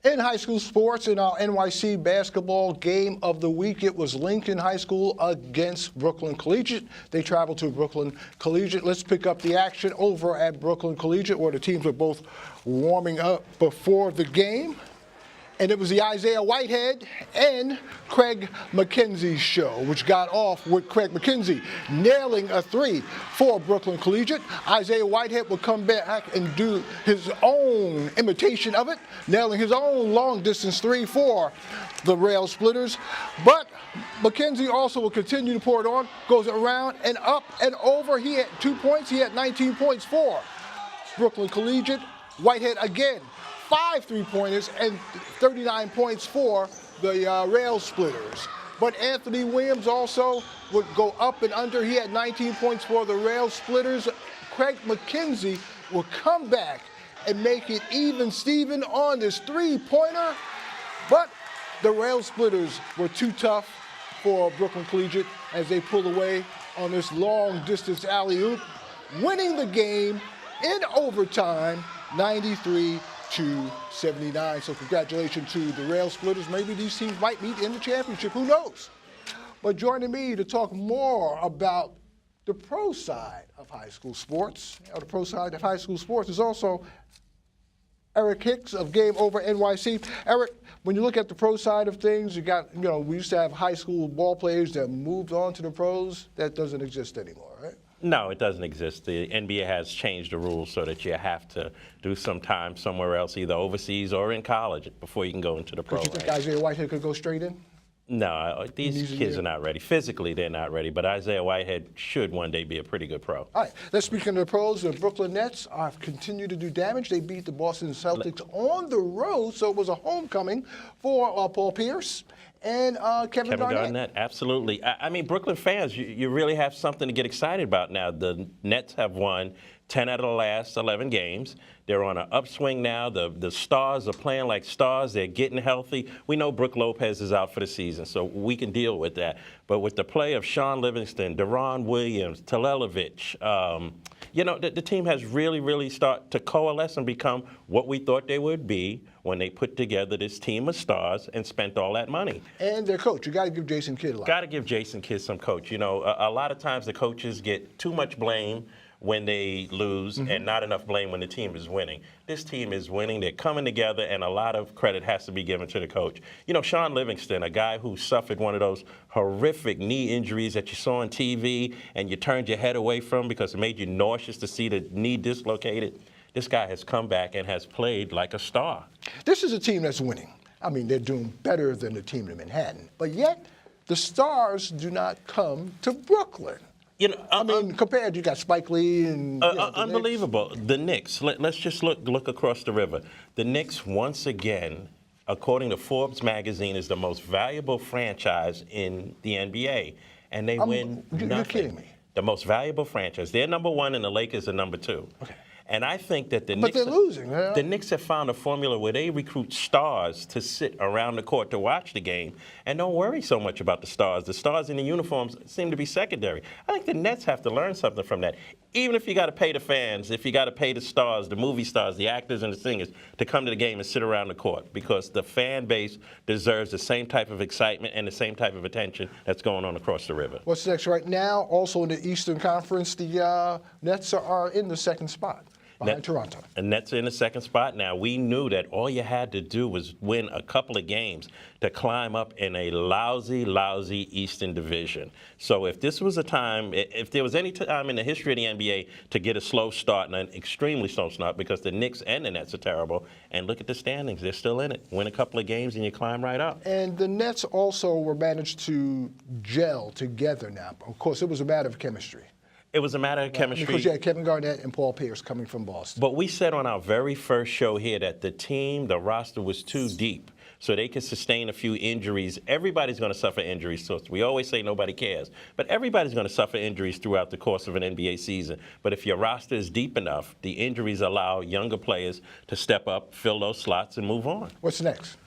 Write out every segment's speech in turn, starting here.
In high school sports, in our NYC basketball game of the week, it was Lincoln High School against Brooklyn Collegiate. They traveled to Brooklyn Collegiate. Let's pick up the action over at Brooklyn Collegiate, where the teams were both warming up before the game. And it was the Isaiah Whitehead and Craig McKenzie show, which got off with Craig McKenzie nailing a three for Brooklyn Collegiate. Isaiah Whitehead would come back and do his own imitation of it, nailing his own long-distance three for the Rail Splitters. But McKenzie also will continue to pour it on, goes around and up and over. He had 2 points. He had 19 points for Brooklyn Collegiate. Whitehead again. 5 3-pointers and 39 points for the Rail Splitters. But Anthony Williams also would go up and under. He had 19 points for the Rail Splitters. Craig McKenzie will come back and make it even Steven on this three-pointer. But the Rail Splitters were too tough for Brooklyn Collegiate as they pull away on this long-distance alley-oop, winning the game in overtime, 93-79. So congratulations to the Rail Splitters. Maybe these teams might meet in the championship. Who knows? But joining me to talk more about the pro side of high school sports, the pro side of high school sports is also Eric Hicks of Game Over NYC. Eric, when you look at the pro side of things, you got, we used to have high school ball players that moved on to the pros. That doesn't exist anymore, right? No, it doesn't exist. The NBA has changed the rules so that you have to do some time somewhere else, either overseas or in college, before you can go into the pro. Could you think Isaiah Whitehead could go straight in? No, these kids are not ready. Physically, they're not ready, but Isaiah Whitehead should one day be a pretty good pro. All right, let's speak of the pros. The Brooklyn Nets have continued to do damage. They beat the Boston Celtics on the road, so it was a homecoming for Paul Pierce and Kevin Garnett. Absolutely. I mean, Brooklyn fans, you really have something to get excited about now. The Nets have won 10 out of the last 11 games. They're on an upswing now. The stars are playing like stars. They're getting healthy. We know Brook Lopez is out for the season, so we can deal with that. But with the play of Sean Livingston, Deron Williams, Telelovich, the team has really started to coalesce and become what we thought they would be when they put together this team of stars and spent all that money. And their coach, you got to give Jason Kidd a lot. Got to give Jason Kidd some coach. A lot of times the coaches get too much blame when they lose and not enough blame when the team is winning. This team is winning. They're coming together, and a lot of credit has to be given to the coach. Sean Livingston, a guy who suffered one of those horrific knee injuries that you saw on TV and you turned your head away from because it made you nauseous to see the knee dislocated. This guy has come back and has played like a star. This is a team that's winning. I mean, they're doing better than the team in Manhattan. But yet, the stars do not come to Brooklyn. Compared, you got Spike Lee and unbelievable. Knicks. The Knicks. Let's just look across the river. The Knicks, once again, according to Forbes magazine, is the most valuable franchise in the NBA, and they win nothing. You're kidding me. The most valuable franchise. They're number one, and the Lakers are number two. Okay. And I think that the Knicks, they're losing. The Knicks have found a formula where they recruit stars to sit around the court to watch the game and don't worry so much about the stars. The stars in the uniforms seem to be secondary. I think the Nets have to learn something from that. Even if you got to pay the fans, if you got to pay the stars, the movie stars, the actors and the singers to come to the game and sit around the court, because the fan base deserves the same type of excitement and the same type of attention that's going on across the river. What's next right now? Also in the Eastern Conference, the Nets are in the second spot. Behind Toronto. And Nets are in the second spot now. We knew that all you had to do was win a couple of games to climb up in a lousy Eastern division. So if this was a time, if there was any time in the history of the NBA to get a slow start, and an extremely slow start, because the Knicks and the Nets are terrible, and look at the standings, they're still in it. Win a couple of games and you climb right up. And the Nets also were managed to gel together now. Of course, it was a matter of chemistry. It was a matter of chemistry. Because you had Kevin Garnett and Paul Pierce coming from Boston. But we said on our very first show here that the roster was too deep, so they could sustain a few injuries. Everybody's going to suffer injuries. So we always say nobody cares. But everybody's going to suffer injuries throughout the course of an NBA season. But if your roster is deep enough, the injuries allow younger players to step up, fill those slots, and move on. What's next?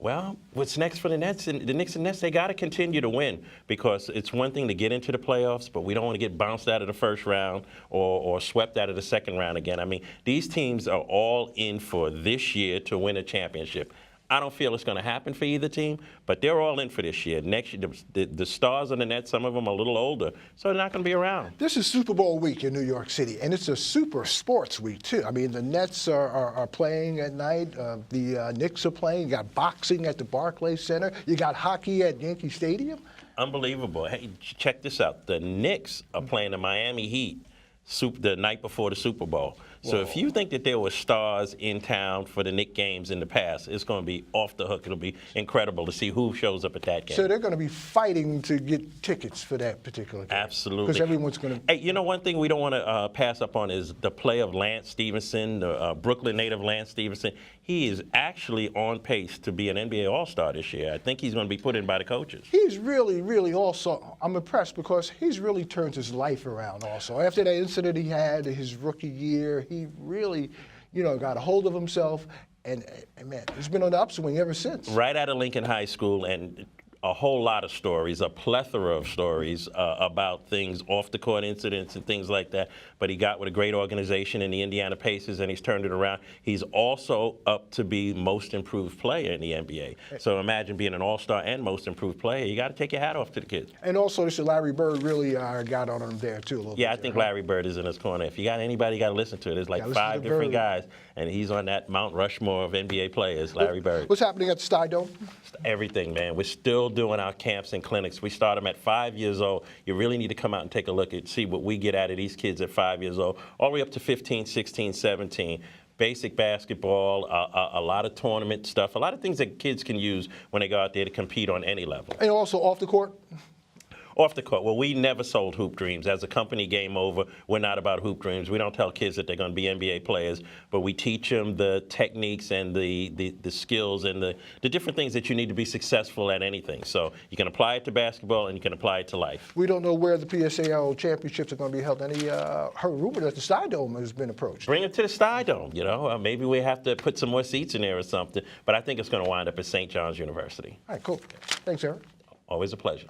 Well, what's next for the Nets? The Knicks and Nets, they got to continue to win, because it's one thing to get into the playoffs, but we don't want to get bounced out of the first round or swept out of the second round again. I mean, these teams are all in for this year to win a championship. I don't feel it's going to happen for either team, but they're all in for this year. Next year, the stars on the Nets, some of them are a little older, so they're not going to be around. This is Super Bowl week in New York City, and it's a super sports week, too. I mean, the Nets are playing at night. The Knicks are playing. You got boxing at the Barclays Center. You got hockey at Yankee Stadium. Unbelievable. Hey, check this out. The Knicks are playing the Miami Heat the night before the Super Bowl. So if you think that there were stars in town for the Knicks games in the past, it's going to be off the hook. It'll be incredible to see who shows up at that game. So they're going to be fighting to get tickets for that particular game. Absolutely. Because everyone's going to... Hey, you know, one thing we don't want to pass up on is the play of Lance Stevenson, the Brooklyn native Lance Stevenson. He is actually on pace to be an NBA All-Star this year. I think he's going to be put in by the coaches. He's really also, I'm impressed because he's really turned his life around also. After that incident he had his rookie year, he really, got a hold of himself, and man, he's been on the upswing ever since. Right out of Lincoln High School, and a whole lot of stories, a plethora of stories about things, off-the-court incidents and things like that. But he got with a great organization in the Indiana Pacers, and he's turned it around. He's also up to be most improved player in the NBA. So imagine being an all-star and most improved player. You got to take your hat off to the kid. And also, this Larry Bird really got on him there, too, a little bit. Yeah, I think Larry Bird is in his corner. If you got anybody, you got to listen to it. There's like 5 different guys, and he's on that Mount Rushmore of NBA players, Larry Bird. What's happening at the Sty Dome? Everything, man. We're still doing our camps and clinics. We start them at 5 years old. You really need to come out and take a look and see what we get out of these kids at 5 years old, all the way up to 15, 16, 17. Basic basketball, a lot of tournament stuff, a lot of things that kids can use when they go out there to compete on any level. And also off the court? Off the court. Well, we never sold Hoop Dreams. As a company, Game Over, we're not about Hoop Dreams. We don't tell kids that they're going to be NBA players, but we teach them the techniques and the skills and the different things that you need to be successful at anything. So you can apply it to basketball and you can apply it to life. We don't know where the PSAL championships are going to be held. Any heard rumor that the Sty Dome has been approached? Bring it to the Sty Dome, Maybe we have to put some more seats in there or something, but I think it's going to wind up at St. John's University. All right, cool. Thanks, Eric. Always a pleasure.